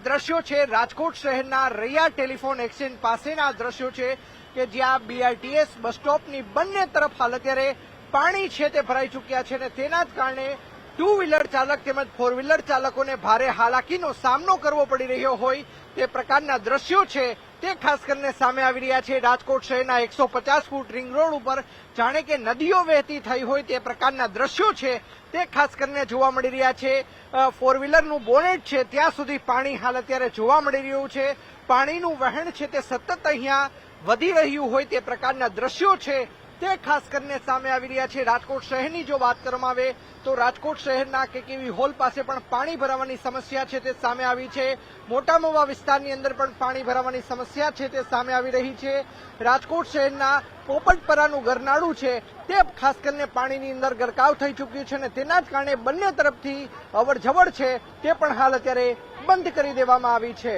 દ્રશ્યો છે રાજકોટ શહેરના રૈયા ટેલિફોન એક્સચેન્જ પાસેના દ્રશ્યો છે કે જ્યાં બીઆરટીએસ બસ સ્ટોપની બંને તરફ હાલ અત્યારે પાણી છે તે ભરાઈ ચૂક્યા છે અને તેના જ કારણે ટુ વ્હીલર ચાલક તેમજ ફોર વ્હીલર ચાલકોને ભારે હાલાકીનો સામનો કરવો પડી રહ્યો હોય તે પ્રકારના દ્રશ્યો છે તે ખાસ કરીને સામે આવી રહ્યા છે। રાજકોટ શહેરના 150 ફૂટ રિંગ રોડ ઉપર જાણે કે નદીઓ વહેતી થઈ હોય તે પ્રકારના દ્રશ્યો છે તે ખાસ કરીને જોવા મળી રહ્યા છે। ફોર વ્હીલરનું બોનેટ છે ત્યાં સુધી પાણી હાલ અત્યારે જોવા મળી રહ્યું છે। પાણીનું વહેણ છે તે સતત અહીંયા વધી રહ્યું હોય તે પ્રકારના દ્રશ્યો છે તે ખાસ કરીને સામે આવી રહ્યા છે। રાજકોટ શહેરની જો વાત કરવામાં આવે તો રાજકોટ શહેરના કેકેવી હોલ પાસે પણ પાણી ભરાવાની સમસ્યા છે તે સામે આવી છે। મોટા મવા વિસ્તારની અંદર પણ પાણી ભરાવાની સમસ્યા છે તે સામે આવી રહી છે। રાજકોટ શહેરના પોપટપરાનું ગરનાળું છે તે ખાસ કરીને પાણીની અંદર ગરકાવ થઈ ચૂક્યું છે અને તેના જ કારણે બંને તરફથી અવરજવર છે તે પણ હાલ અત્યારે બંધ કરી દેવામાં આવી છે।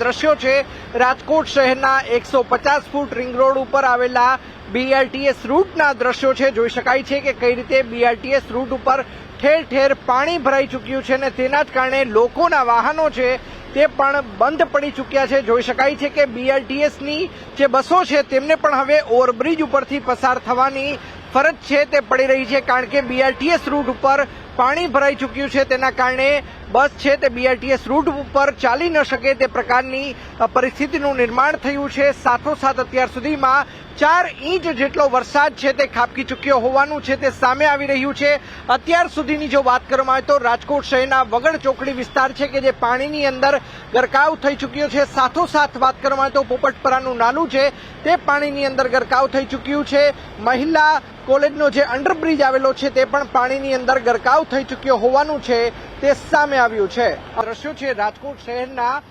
દ્રશ્યો છે રાજકોટ શહેરના 150 ફૂટ રિંગ રોડ ઉપર આવેલા બીઆરટીએસ રૂટના દ્રશ્યો છે। જોઈ શકાય છે કે કઈ રીતે બીઆરટીએસ રૂટ ઉપર ઠેર ઠેર પાણી ભરાઈ ચૂક્યું છે અને તેના જ કારણે લોકોના વાહનો છે તે પણ બંધ પડી ચૂક્યા છે। જોઈ શકાય છે કે બીઆરટીએસની જે બસો છે તેમને પણ હવે ઓવરબ્રિજ ઉપરથી પસાર થવાની ફરજ છે તે પડી રહી છે કારણ કે બીઆરટીએસ રૂટ ઉપર પાણી ભરાઈ ચૂક્યું છે તેના કારણે બસ છે તે બીઆરટીએસ રૂટ ઉપર ચાલી ન શકે તે પ્રકારની પરિસ્થિતિનું નિર્માણ થયું છે। સાથોસાથ અત્યાર સુધીમાં 4 ઇંચ જેટલો વરસાદ છે તે ખાબકી ચૂક્યો હોવાનું છે તે સામે આવી રહ્યું છે। અત્યાર સુધીની જો વાત કરવામાં આવે તો રાજકોટ શહેરના વગડ ચોકડી વિસ્તાર છે કે જે પાણીની અંદર ગરકાવ થઈ ચૂક્યો છે। સાથોસાથ વાત કરવામાં આવે તો પોપટપરાનું નાલું છે તે પાણીની અંદર ગરકાવ થઈ ચૂક્યું છે। મહિલા કોલેજનો જે અંડરબ્રિજ આવેલો છે તે પણ પાણીની અંદર ગરકાવ થઈ ચૂક્યો હોવાનું છે તે સામે આવ્યું છે। દ્રશ્યો છે રાજકોટ શહેરના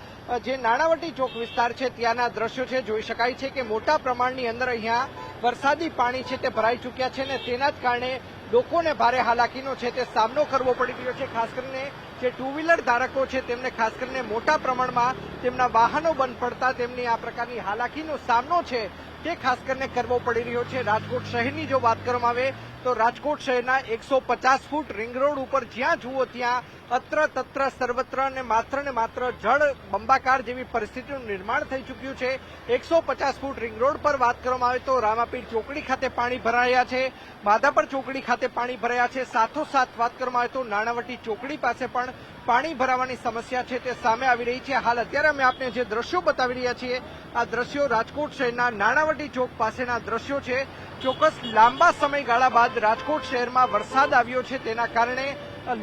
જે નાણાવટી ચોક વિસ્તાર છે ત્યાંના દ્રશ્યો છે। જોઈ શકાય છે કે મોટા પ્રમાણની અંદર અહીંયા વરસાદી પાણી છે તે ભરાઈ ચૂક્યા છે અને તેના જ કારણે લોકોને ભારે હાલાકીનો છે તે સામનો કરવો પડી રહ્યો છે। ખાસ કરીને જે ટુ વ્હીલર ધારકો છે તેમને ખાસ કરીને મોટા પ્રમાણમાં તેમના વાહનો બંધ પડતા તેમની આ પ્રકારની હાલાકીનો સામનો છે તે ખાસ કરીને કરવો પડી રહ્યો છે। રાજકોટ શહેરની જો વાત કરવામાં આવે તો રાજકોટ શહેરના 150 ફૂટ રિંગ રોડ ઉપર જ્યાં જુઓ ત્યાં અત્ર તત્ર સર્વત્ર ને માત્ર જળ બંબાકાર જેવી પરિસ્થિતિનું નિર્માણ થઈ ચૂક્યું છે। 150 ફૂટ રિંગ રોડ પર વાત કરવામાં આવે તો રામાપીર ચોકડી ખાતે પાણી ભરાયા છે, માધાપર ચોકડી ખાતે પાણી ભરાયા છે। સાથોસાથ વાત કરવામાં આવે તો નાણાવટી ચોકડી પાસે પણ પાણી ભરાવાની સમસ્યા છે તે સામે આવી રહી છે। હાલ અત્યારે અમે આપને જે દ્રશ્યો બતાવી રહ્યા છીએ આ દ્રશ્યો રાજકોટ શહેરના નાણાવટી ચોક પાસેના દ્રશ્યો છે। ચોક્કસ લાંબા સમયગાળા બાદ રાજકોટ શહેરમાં વરસાદ આવ્યો છે તેના કારણે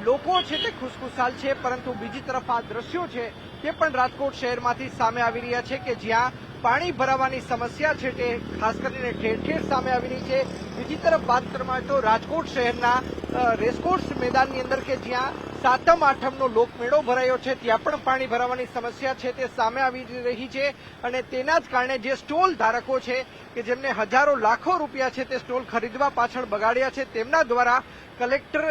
લોકો છે તે ખુશખુશાલ છે, પરંતુ બીજી તરફ આ દ્રશ્યો છે તે પણ રાજકોટ શહેરમાંથી સામે આવી રહ્યા છે કે જ્યાં પાણી ભરાવાની સમસ્યા છે તે ખાસ કરીને ઠેર ઠેર સામે આવી રહી છે। બીજી તરફ વાત કરવામાં આવે તો રાજકોટ શહેરના રેસકોર્સ મેદાનની અંદર કે જ્યાં સાતમ આઠમનો લોકમેળો ભરાયો છે ત્યાં પણ પાણી ભરાવાની સમસ્યા છે તે સામે આવી રહી છે અને તેના જ કારણે જે સ્ટોલ ધારકો છે કે જેમને હજારો લાખો રૂપિયા છે તે સ્ટોલ ખરીદવા પાછળ બગાડ્યા છે તેમના દ્વારા કલેક્ટર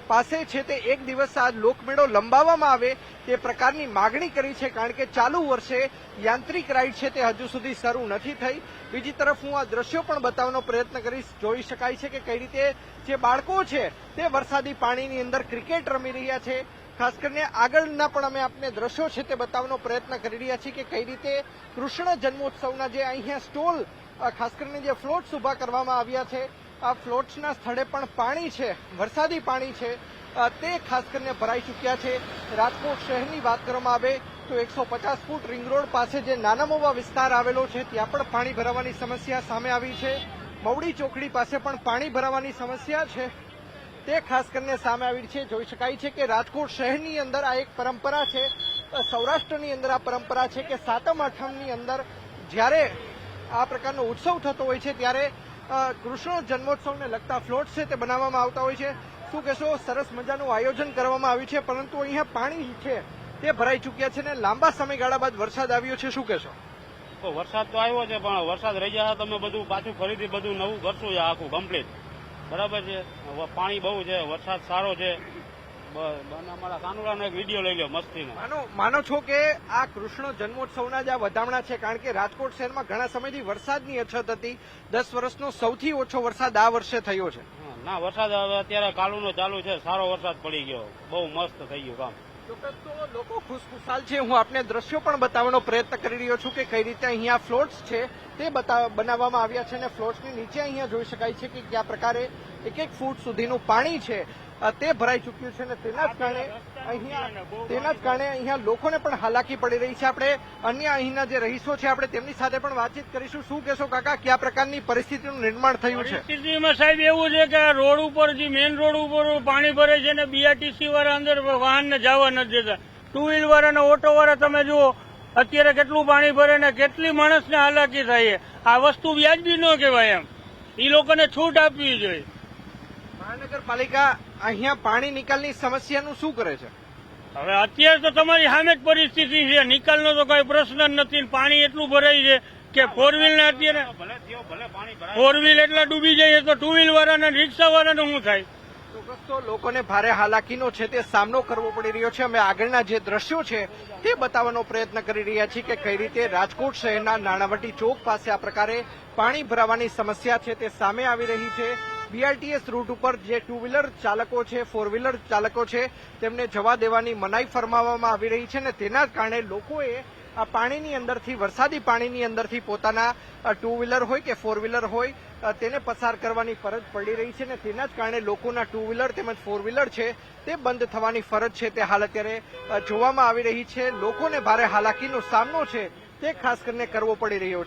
પાસે છે તે એક દિવસ આ લોકમેળો લંબાવવામાં આવે તે પ્રકારની માગણી કરી છે કારણ કે ચાલુ વર્ષે યાંત્રિક રાઇડ છે તે હજુ સુધી શરૂ નથી થઈ। બીજી તરફ હું આ દ્રશ્યો પણ બતાવવાનો પ્રયત્ન કરીશ। જોઈ શકાય છે કે કઈ રીતે જે બાળકો છે તે વરસાદી પાણીની અંદર ક્રિકેટ રમી રહ્યા છે। ખાસ કરીને આગળના પણ અમે આપને દ્રશ્યો છે તે બતાવવાનો પ્રયત્ન કરી રહ્યા છીએ કે કઈ રીતે કૃષ્ણ જન્મોત્સવના જે અહીંયા સ્ટોલ ખાસ કરીને જે ફ્લોટ્સ ઉભા કરવામાં આવ્યા છે આ ફ્લોટ્સના સ્થળે પણ પાણી છે, વરસાદી પાણી છે તે ખાસ કરીને ભરાઈ ચૂક્યા છે। રાજકોટ શહેરની વાત કરવામાં આવે તો 150 ફૂટ રિંગ રોડ પાસે જે નાના મોવા વિસ્તાર આવેલો છે ત્યાં પણ પાણી ભરાવાની સમસ્યા સામે આવી છે। મવડી ચોકડી પાસે પણ પાણી ભરાવાની સમસ્યા છે તે ખાસ કરીને સામે આવી છે। જોઈ શકાય છે કે રાજકોટ શહેરની અંદર આ એક પરંપરા છે, સૌરાષ્ટ્રની અંદર આ પરંપરા છે કે સાતમ આઠમની અંદર જ્યારે આ પ્રકારનો ઉત્સવ થતો હોય છે ત્યારે કૃષ્ણ જન્મોત્સવને લગતા ફ્લોટ છે તે બનાવવામાં આવતા હોય છે। શું કહેશો, સરસ મજાનું આયોજન કરવામાં આવ્યું છે પરંતુ અહીંયા પાણી છે તે ભરાઈ ચૂક્યા છે ને લાંબા સમયગાળા બાદ વરસાદ આવ્યો છે, શું કહેશો? તો વરસાદ તો આવ્યો છે પણ વરસાદ રહી જાય તમે બધું પાછું ફરીથી બધું નવું કરશું છે આખું કમ્પ્લીટ, બરાબર છે। પાણી બહુ છે, વરસાદ સારો છે। અમારા કાનુડાનો એક વિડીયો લઈ લો મસ્તીનો। માનો છો કે આ કૃષ્ણ જન્મોત્સવના જ આ વધામણા છે કારણ કે રાજકોટ શહેરમાં ઘણા સમયથી વરસાદની અછત હતી, 10 વર્ષનો સૌથી ઓછો વરસાદ આ વર્ષે થયો છે। ના, વરસાદ અત્યારે કાલુનો ચાલુ છે, સારો વરસાદ પડી ગયો, બહુ મસ્ત થઈ ગયું કામ। ચોક્કસ તો લોકો ખુશખુશાલ છે. હું આપને દ્રશ્યો પણ બતાવવાનો પ્રયત્ન કરી રહ્યો છું કે કઈ રીતે અહીંયા ફ્લોટ્સ છે તે બનાવવામાં આવ્યા છે અને ફ્લોટ્સની નીચે અહીંયા જોઈ શકાય છે કે કયા પ્રકારે એક એક ફૂટ સુધીનું પાણી છે તે ભરાઈ ચૂક્યું છે અને તેના જ કારણે અહીંયા લોકોને પણ હાલાકી પડી રહી છે. આપણે અન્ય અહીંના જે રહીશો છે આપણે તેમની સાથે પણ વાતચીત કરીશું. શું કહેશો કાકા, કયા પ્રકારની પરિસ્થિતિનું નિર્માણ થયું છે? પરિસ્થિતિમાં સાહેબ એવું છે કે આ રોડ ઉપર જે મેઇન રોડ ઉપર પાણી ભરે છે ને બીઆરટીસી વાળા અંદર વાહનને જવા નથી દેતા. ટુ વ્હીલ વાળા ને ઓટો વાળા તમે જુઓ અત્યારે કેટલું પાણી ભરે ને કેટલી માણસને હાલાકી થાય. આ વસ્તુ વ્યાજબી ન કહેવાય. એમ એ લોકોને છૂટ આપવી જોઈએ. મહાનગરપાલિકા અહીંયા પાણી નિકાલની સમસ્યાનું શું કરે છે? હવે અત્યારે તો તમારી સામે જ પરિસ્થિતિ છે. નિકાલનો તો કઈ પ્રશ્ન જ નથી. પાણી એટલું ભરાય છે કે ફોર વ્હીલ ને અત્યારે ફોર વ્હીલ એટલા ડૂબી જાય તો ટુ વ્હીલ વાળાને રિક્ષા વાળાને શું થાય? ચોક્કસ તો લોકોને ભારે હાલાકીનો છે તે સામનો કરવો પડી રહ્યો છે. અમે આગળના જે દ્રશ્યો છે તે બતાવવાનો પ્રયત્ન કરી રહ્યા છીએ કે કઈ રીતે રાજકોટ શહેરના નાણાવટી ચોક પાસે આ પ્રકારે પાણી ભરાવાની સમસ્યા છે તે સામે આવી રહી છે. બીઆરટીએસ રૂટ ઉપર જે ટુ વ્હીલર ચાલકો છે, ફોર વ્હીલર ચાલકો છે, તેમને જવા દેવાની મનાઈ ફરમાવવામાં આવી રહી છે અને તેના કારણે લોકોએ આ પાણીની અંદરથી, વરસાદી પાણીની અંદરથી પોતાના ટુ વ્હીલર હોય કે ફોર વ્હીલર હોય તેને પસાર કરવાની ફરજ પડી રહી છે અને તેના જ કારણે લોકોના ટુ વ્હીલર તેમજ ફોર વ્હીલર છે તે બંધ થવાની ફરજ છે તે હાલ અત્યારે જોવામાં આવી રહી છે. લોકોને ભારે હાલાકીનો સામનો છે તે ખાસ કરીને કરવો પડી રહ્યો છે.